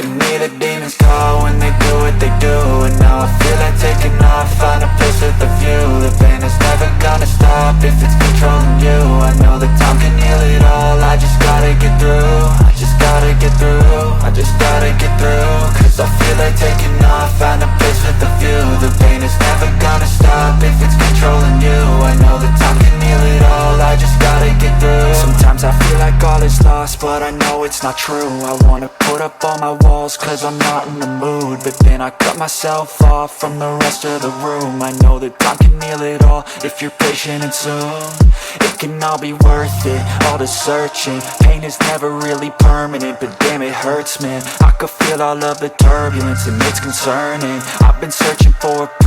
can hear the demons call when they do what they do. And now I feel like taking off, find a place with a view. The pain is never gonna stop if it's controlling you. I know that time can heal it all, I just gotta get through. I just gotta get through, I just gotta get through. Cause I feel like taking off, find a place with a view. The pain is never gonna stop if it's controlling you. I know that time can heal it all, I just gotta get through. Sometimes I feel like all is lost, but I know it's not true. I wanna put up all my walls cause I'm not in the mood. But then I cut myself off from the rest of the room. I know that time can heal it all if you're patient and soon. It can all be worth it, all the searching. Pain is never really permanent, but damn it hurts, man. I could feel all of the turbulence and it's concerning. I've been searching for a